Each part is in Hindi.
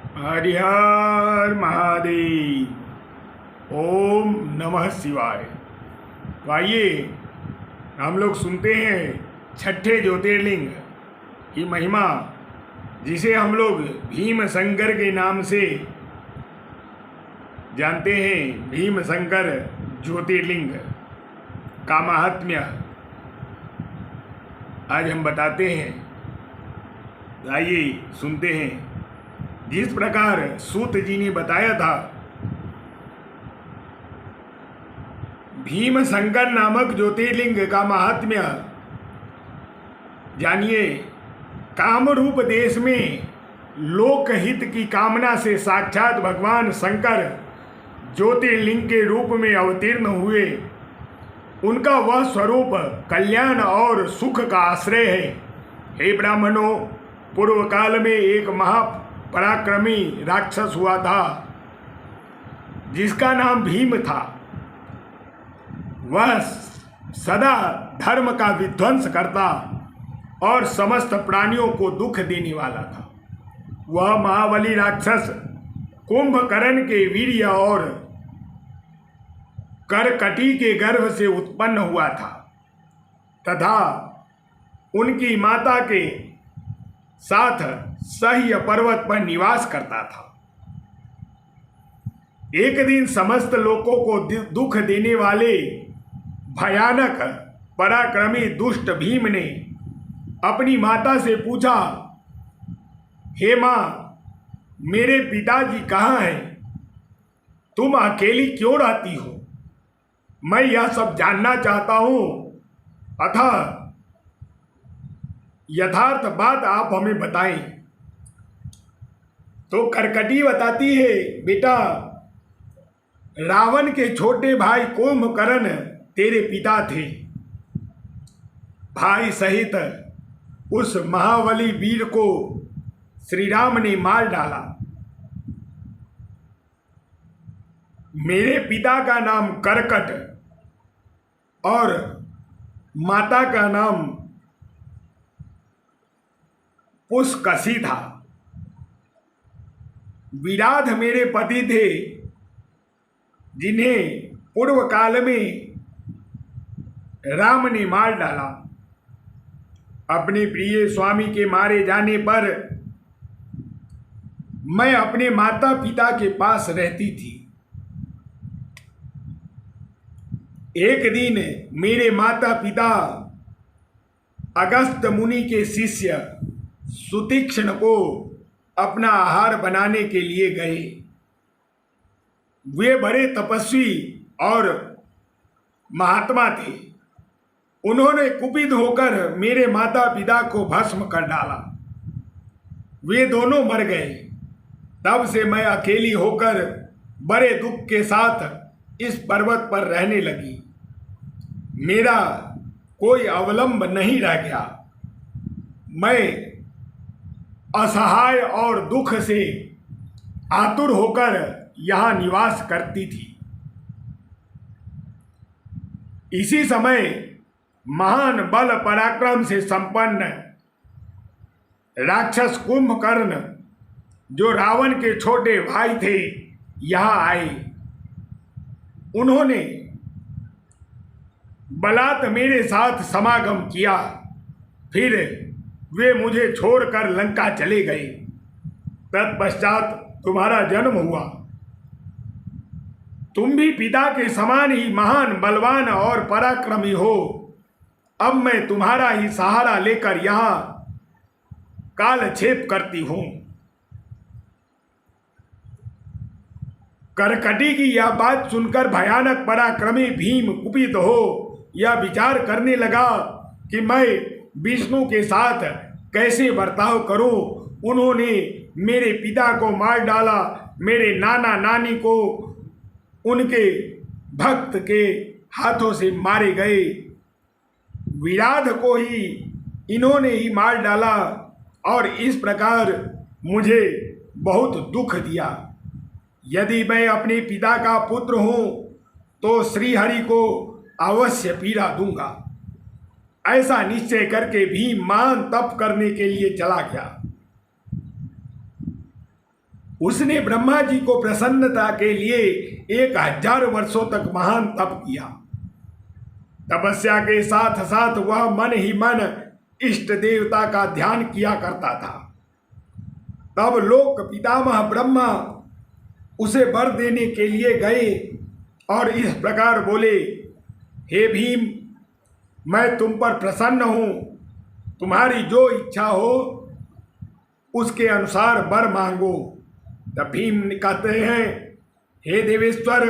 हरिहर महादेव। ओम नमः शिवाय। तो आइए हम लोग सुनते हैं छठे ज्योतिर्लिंग की महिमा, जिसे हम लोग भीम शंकर के नाम से जानते हैं। भीम शंकर ज्योतिर्लिंग का महात्म्य आज हम बताते हैं। आइए सुनते हैं। जिस प्रकार सूत जी ने बताया था, भीम शंकर नामक ज्योतिर्लिंग का महात्म्य जानिए। कामरूप देश में लोकहित की कामना से साक्षात भगवान शंकर ज्योतिर्लिंग के रूप में अवतीर्ण हुए। उनका वह स्वरूप कल्याण और सुख का आश्रय है। हे ब्राह्मणों, पूर्व काल में एक महापराक्रमी राक्षस हुआ था, जिसका नाम भीम था। वह सदा धर्म का विध्वंस करता और समस्त प्राणियों को दुख देने वाला था। वह महाबली राक्षस कुंभकर्ण के वीर्य और करकटी के गर्भ से उत्पन्न हुआ था तथा उनकी माता के साथ सह्य पर्वत पर निवास करता था। एक दिन समस्त लोगों को दुख देने वाले भयानक पराक्रमी दुष्ट भीम ने अपनी माता से पूछा, हे माँ, मेरे पिताजी कहाँ हैं? तुम अकेली क्यों रहती हो? मैं यह सब जानना चाहता हूँ, अतः यथार्थ बात आप हमें बताएं। तो करकटी बताती है, बेटा, रावण के छोटे भाई कुंभकर्ण तेरे पिता थे। भाई सहित उस महाबली वीर को श्री राम ने मार डाला। मेरे पिता का नाम करकट और माता का नाम पुष्कसी था। विराध मेरे पति थे, जिन्हें पूर्व काल में राम ने मार डाला। अपने प्रिय स्वामी के मारे जाने पर मैं अपने माता पिता के पास रहती थी। एक दिन मेरे माता पिता अगस्त मुनि के शिष्य सुतीक्ष्ण को अपना आहार बनाने के लिए गए। वे बड़े तपस्वी और महात्मा थे। उन्होंने कुपित होकर मेरे माता पिता को भस्म कर डाला। वे दोनों मर गए। तब से मैं अकेली होकर बड़े दुख के साथ इस पर्वत पर रहने लगी। मेरा कोई अवलंब नहीं रह गया। मैं असहाय और दुख से आतुर होकर यहाँ निवास करती थी। इसी समय महान बल पराक्रम से संपन्न राक्षस कुंभकर्ण, जो रावण के छोटे भाई थे, यहाँ आए। उन्होंने बलात् मेरे साथ समागम किया। फिर वे मुझे छोड़कर लंका चले गए। तत्पश्चात तुम्हारा जन्म हुआ। तुम भी पिता के समान ही महान, बलवान और पराक्रमी हो। अब मैं तुम्हारा ही सहारा लेकर यहाँ कालक्षेप करती हूँ। करकटी की यह बात सुनकर भयानक पराक्रमी भीम कुपित हो यह विचार करने लगा कि मैं विष्णु के साथ कैसे बर्ताव करूं। उन्होंने मेरे पिता को मार डाला। मेरे नाना नानी को उनके भक्त के हाथों से मारे गए। विराध को ही इन्होंने ही मार डाला और इस प्रकार मुझे बहुत दुख दिया। यदि मैं अपने पिता का पुत्र हूँ तो श्रीहरि को अवश्य पीड़ा दूंगा। ऐसा निश्चय करके भीम महान तप करने के लिए चला गया। उसने ब्रह्मा जी को प्रसन्नता के लिए 1000 वर्षों तक महान तप किया। तपस्या के साथ साथ वह मन ही मन इष्ट देवता का ध्यान किया करता था। तब लोक पितामह ब्रह्मा उसे वर देने के लिए गए और इस प्रकार बोले, हे भीम, मैं तुम पर प्रसन्न हूँ, तुम्हारी जो इच्छा हो उसके अनुसार वर मांगो। तब भीम कहते हैं, हे देवेश्वर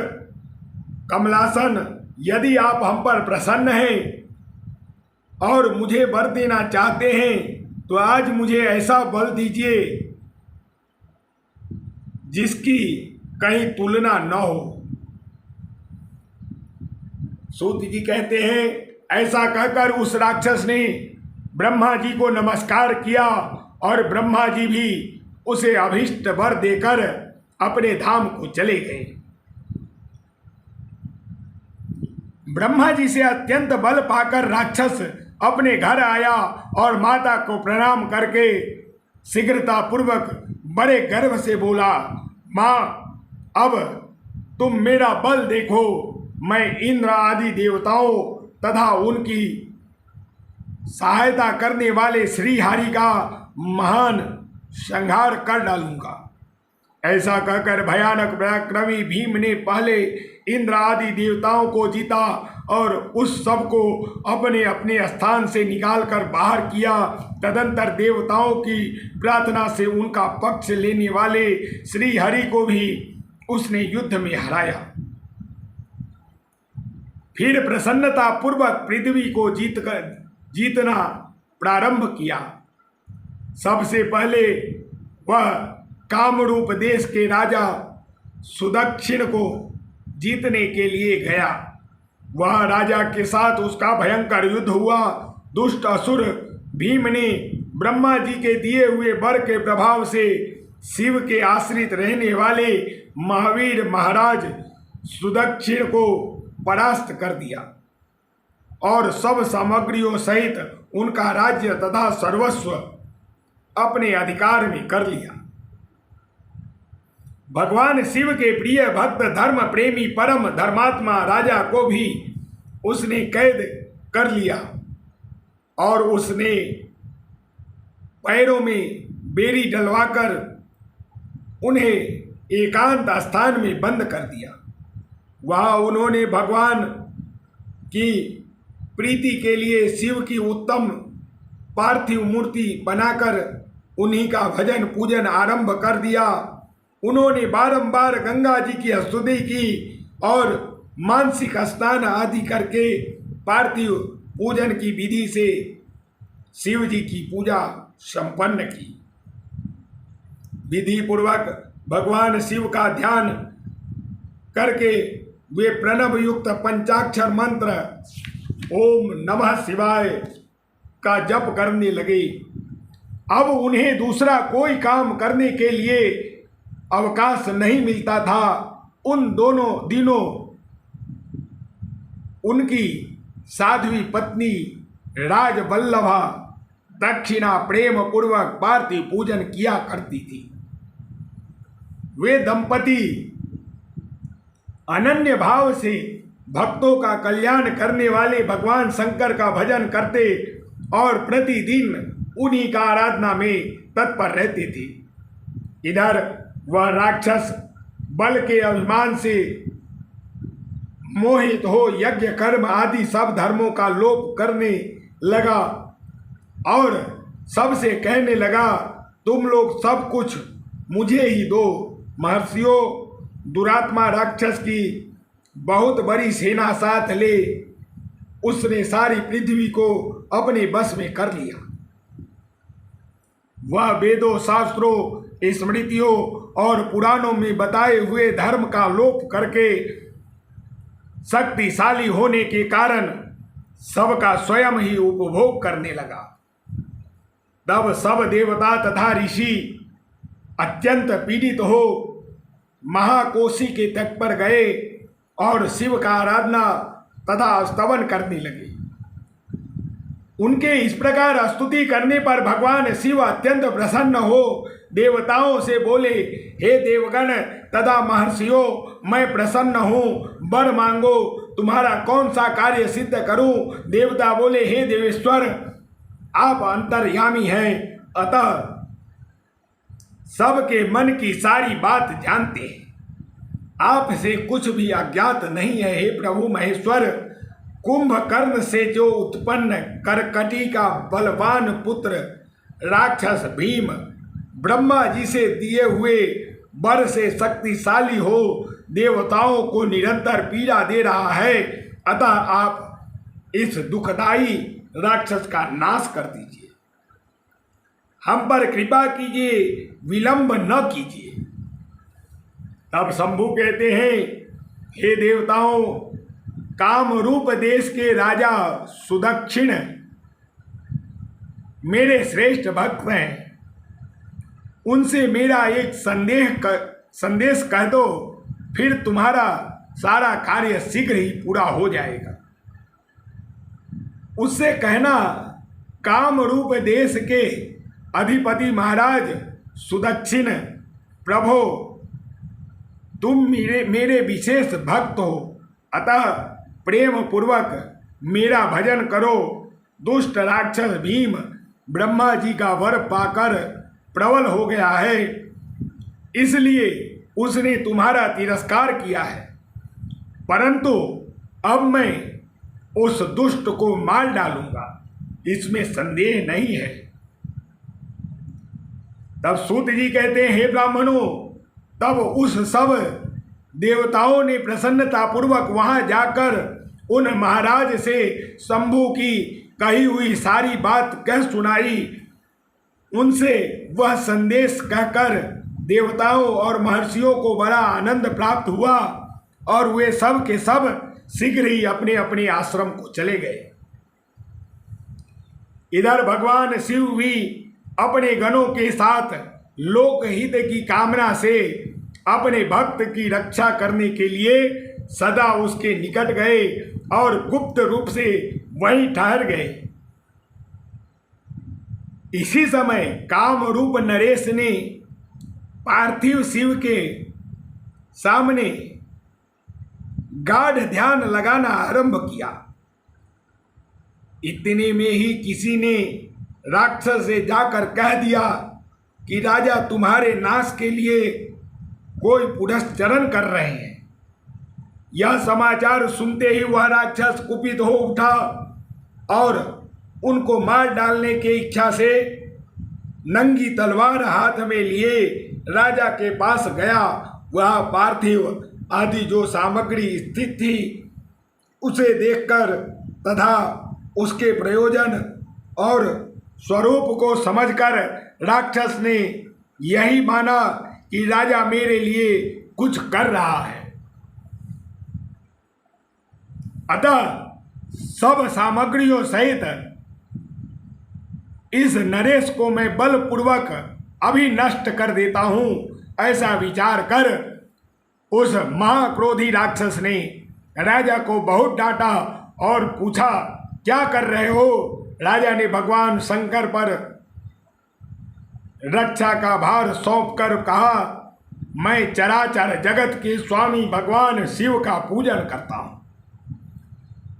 कमलासन, यदि आप हम पर प्रसन्न हैं और मुझे वर देना चाहते हैं तो आज मुझे ऐसा बल दीजिए जिसकी कहीं तुलना न हो। सूत जी कहते हैं, ऐसा कहकर उस राक्षस ने ब्रह्मा जी को नमस्कार किया और ब्रह्मा जी भी उसे अभीष्ट वर देकर अपने धाम को चले गए। ब्रह्मा जी से अत्यंत बल पाकर राक्षस अपने घर आया और माता को प्रणाम करके शीघ्रता पूर्वक बड़े गर्व से बोला, माँ, अब तुम मेरा बल देखो, मैं इंद्र आदि देवताओं तथा उनकी सहायता करने वाले श्री हरि का महान संहार कर डालूंगा। ऐसा कहकर भयानक पराक्रमी भीम ने पहले इंद्र आदि देवताओं को जीता और उस सब को अपने अपने स्थान से निकालकर बाहर किया। तदंतर देवताओं की प्रार्थना से उनका पक्ष लेने वाले श्री हरि को भी उसने युद्ध में हराया। फिर प्रसन्नता पूर्वक पृथ्वी को जीतना प्रारंभ किया। सबसे पहले वह कामरूप देश के राजा सुदक्षिण को जीतने के लिए गया। वह राजा के साथ उसका भयंकर युद्ध हुआ। दुष्ट असुर भीम ने ब्रह्मा जी के दिए हुए वर के प्रभाव से शिव के आश्रित रहने वाले महावीर महाराज सुदक्षिण को परास्त कर दिया और सब सामग्रियों सहित उनका राज्य तथा सर्वस्व अपने अधिकार में कर लिया। भगवान शिव के प्रिय भक्त धर्म प्रेमी परम धर्मात्मा राजा को भी उसने कैद कर लिया और उसने पैरों में बेड़ी डलवाकर उन्हें एकांत स्थान में बंद कर दिया। वहाँ उन्होंने भगवान की प्रीति के लिए शिव की उत्तम पार्थिव मूर्ति बनाकर उन्हीं का भजन पूजन आरंभ कर दिया। उन्होंने बारंबार गंगा जी की स्तुति की और मानसिक स्नान आदि करके पार्थिव पूजन की विधि से शिव जी की पूजा संपन्न की। विधि पूर्वक भगवान शिव का ध्यान करके वे प्रणव युक्त पंचाक्षर मंत्र ओम नमः शिवाय का जप करने लगे। अब उन्हें दूसरा कोई काम करने के लिए अवकाश नहीं मिलता था। उन दोनों दिनों उनकी साध्वी पत्नी राजवल्लभा दक्षिणा प्रेम पूर्वक पार्थिव पूजन किया करती थी। वे दंपति अनन्य भाव से भक्तों का कल्याण करने वाले भगवान शंकर का भजन करते और प्रतिदिन उन्हीं का आराधना में तत्पर रहते थे। इधर वह राक्षस बल के अभिमान से मोहित हो यज्ञ कर्म आदि सब धर्मों का लोप करने लगा और सबसे कहने लगा, तुम लोग सब कुछ मुझे ही दो। महर्षियों, दुरात्मा राक्षस की बहुत बड़ी सेना साथ ले उसने सारी पृथ्वी को अपने बस में कर लिया। वह वेदों, शास्त्रों, स्मृतियों और पुराणों में बताए हुए धर्म का लोप करके शक्तिशाली होने के कारण सबका स्वयं ही उपभोग करने लगा। तब सब देवता तथा ऋषि अत्यंत पीड़ित हो महाकोशी के तट पर गए और शिव का आराधना तथा स्तवन करने लगे। उनके इस प्रकार स्तुति करने पर भगवान शिव अत्यंत प्रसन्न हो देवताओं से बोले, हे देवगण तथा महर्षियों, मैं प्रसन्न हूँ, वर मांगो, तुम्हारा कौन सा कार्य सिद्ध करूं। देवता बोले, हे देवेश्वर, आप अंतर्यामी हैं, अतः सबके मन की सारी बात जानते हैं, आपसे कुछ भी अज्ञात नहीं है। हे प्रभु महेश्वर, कुंभकर्ण से जो उत्पन्न करकटी का बलवान पुत्र राक्षस भीम ब्रह्मा जी से दिए हुए वर से शक्तिशाली हो देवताओं को निरंतर पीड़ा दे रहा है, अतः आप इस दुखदाई राक्षस का नाश कर दीजिए, हम पर कृपा कीजिए, विलंब न कीजिए। तब शंभु कहते हैं, हे देवताओं, कामरूप देश के राजा सुदक्षिण मेरे श्रेष्ठ भक्त हैं, उनसे मेरा एक संदेश कह दो, फिर तुम्हारा सारा कार्य शीघ्र ही पूरा हो जाएगा। उससे कहना, कामरूप देश के अधिपति महाराज सुदक्षिण प्रभो, तुम मेरे विशेष भक्त हो, अतः प्रेम पूर्वक मेरा भजन करो। दुष्ट राक्षस भीम ब्रह्मा जी का वर पाकर प्रबल हो गया है, इसलिए उसने तुम्हारा तिरस्कार किया है, परंतु अब मैं उस दुष्ट को मार डालूंगा, इसमें संदेह नहीं है। तब सूत जी कहते हैं, हे ब्राह्मणों, तब उस सब देवताओं ने प्रसन्नता पूर्वक वहां जाकर उन महाराज से शंभु की कही हुई सारी बात कह सुनाई। उनसे वह संदेश कहकर देवताओं और महर्षियों को बड़ा आनंद प्राप्त हुआ और वे सब के सब शीघ्र ही अपने अपने आश्रम को चले गए। इधर भगवान शिव भी अपने गणों के साथ लोकहित की कामना से अपने भक्त की रक्षा करने के लिए सदा उसके निकट गए और गुप्त रूप से वहीं ठहर गए। इसी समय कामरूप नरेश ने पार्थिव शिव के सामने गाढ़ ध्यान लगाना आरंभ किया। इतने में ही किसी ने राक्षस से जाकर कह दिया कि राजा तुम्हारे नाश के लिए कोई पुरस्चरण कर रहे हैं। यह समाचार सुनते ही वह राक्षस कुपित हो उठा और उनको मार डालने की इच्छा से नंगी तलवार हाथ में लिए राजा के पास गया। वह पार्थिव आदि जो सामग्री स्थित थी उसे देखकर तथा उसके प्रयोजन और स्वरूप को समझकर राक्षस ने यही माना कि राजा मेरे लिए कुछ कर रहा है, अतः सब सामग्रियों सहित इस नरेश को मैं बलपूर्वक अभी नष्ट कर देता हूं। ऐसा विचार कर उस महाक्रोधी राक्षस ने राजा को बहुत डांटा और पूछा, क्या कर रहे हो? राजा ने भगवान शंकर पर रक्षा का भार सौंपकर कहा, मैं चराचर जगत के स्वामी भगवान शिव का पूजन करता हूं।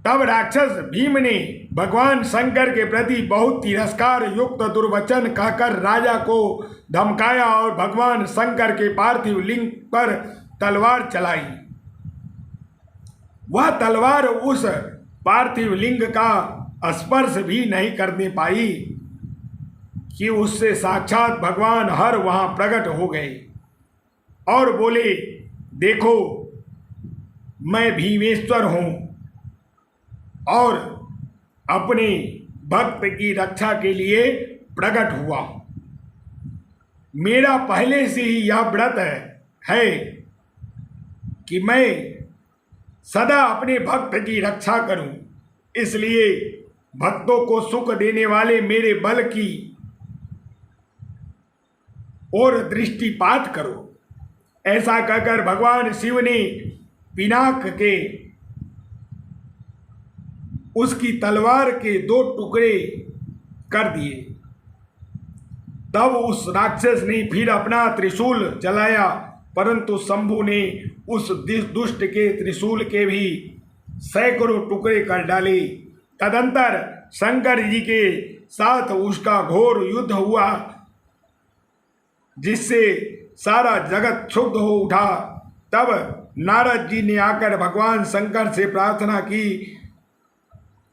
तब राक्षस भीम ने भगवान शंकर के प्रति बहुत तिरस्कार युक्त दुर्वचन कहकर राजा को धमकाया और भगवान शंकर के पार्थिव लिंग पर तलवार चलाई। वह तलवार उस पार्थिव लिंग का स्पर्श भी नहीं करने पाई कि उससे साक्षात भगवान हर वहां प्रकट हो गए और बोले, देखो मैं भीमेश्वर हूं और अपने भक्त की रक्षा के लिए प्रकट हुआ। मेरा पहले से ही यह व्रत है कि मैं सदा अपने भक्त की रक्षा करूं, इसलिए भक्तों को सुख देने वाले मेरे बल की ओर दृष्टिपात करो। ऐसा कहकर भगवान शिव ने पिनाक के उसकी तलवार के 2 टुकड़े कर दिए। तब उस राक्षस ने फिर अपना त्रिशूल चलाया, परंतु शंभु ने उस दुष्ट के त्रिशूल के भी सैकड़ों टुकड़े कर डाले। तदंतर शंकर जी के साथ उसका घोर युद्ध हुआ, जिससे सारा जगत क्षुब्ध हो उठा। तब नारद जी ने आकर भगवान शंकर से प्रार्थना की।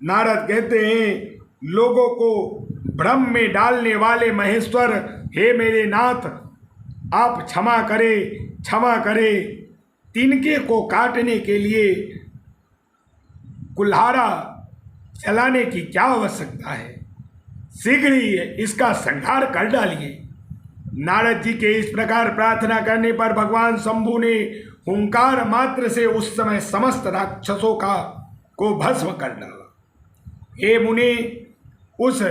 नारद कहते हैं, लोगों को भ्रम में डालने वाले महेश्वर, हे मेरे नाथ, आप क्षमा करें, क्षमा करें। तिनके को काटने के लिए कुल्हाड़ा चलाने की क्या आवश्यकता है, शीघ्र ही इसका संहार कर डालिए। नारद जी के इस प्रकार प्रार्थना करने पर भगवान शंभु ने हुंकार मात्र से उस समय समस्त राक्षसों को भस्म कर डाला। हे मुनि, उस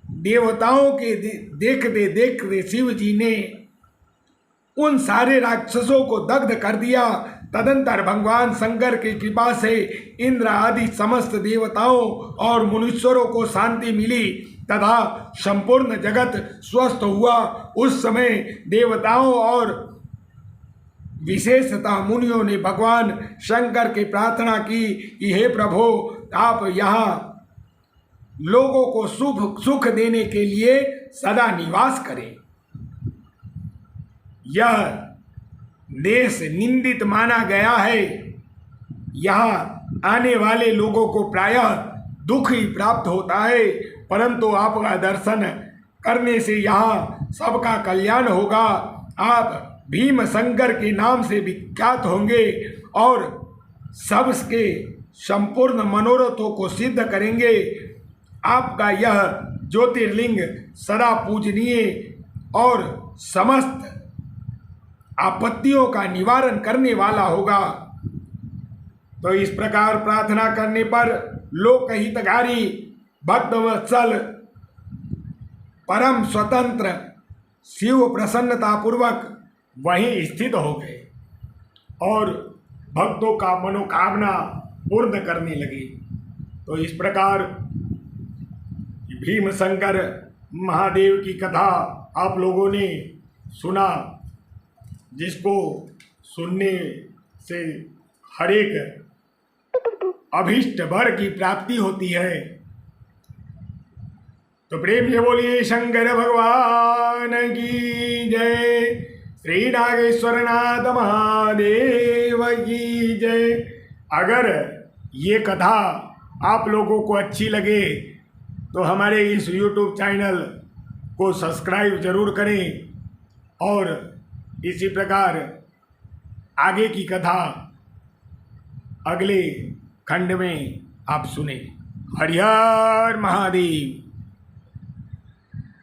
देवताओं के देखते देखते शिव जी ने उन सारे राक्षसों को दग्ध कर दिया। तदंतर भगवान शंकर की कृपा से इंद्र आदि समस्त देवताओं और मुनीश्वरों को शांति मिली तथा संपूर्ण जगत स्वस्थ हुआ। उस समय देवताओं और विशेषतः मुनियों ने भगवान शंकर की प्रार्थना की कि हे प्रभु, आप यहाँ लोगों को सुख देने के लिए सदा निवास करें। यह देश निंदित माना गया है, यहाँ आने वाले लोगों को प्रायः दुख ही प्राप्त होता है, परंतु आपका दर्शन करने से यहाँ सबका कल्याण होगा। आप भीम शंकर के नाम से विख्यात होंगे और सबके संपूर्ण मनोरथों को सिद्ध करेंगे। आपका यह ज्योतिर्लिंग सदा पूजनीय और समस्त आपत्तियों का निवारण करने वाला होगा। तो इस प्रकार प्रार्थना करने पर लोकहितकारी भक्तवत्सल परम स्वतंत्र शिव प्रसन्नतापूर्वक वहीं स्थित हो गए और भक्तों का मनोकामना पूर्ण करने लगे। तो इस प्रकार भीम शंकर महादेव की कथा आप लोगों ने सुना, जिसको सुनने से हर एक अभीष्ट वर की प्राप्ति होती है। तो प्रेम से बोलिए शंकर भगवान की जय, श्री नागेश्वर नाथ महादेव की जय। अगर ये कथा आप लोगों को अच्छी लगे तो हमारे इस YouTube चैनल को सब्सक्राइब जरूर करें और इसी प्रकार आगे की कथा अगले खंड में आप सुने। हरि हर महादेव।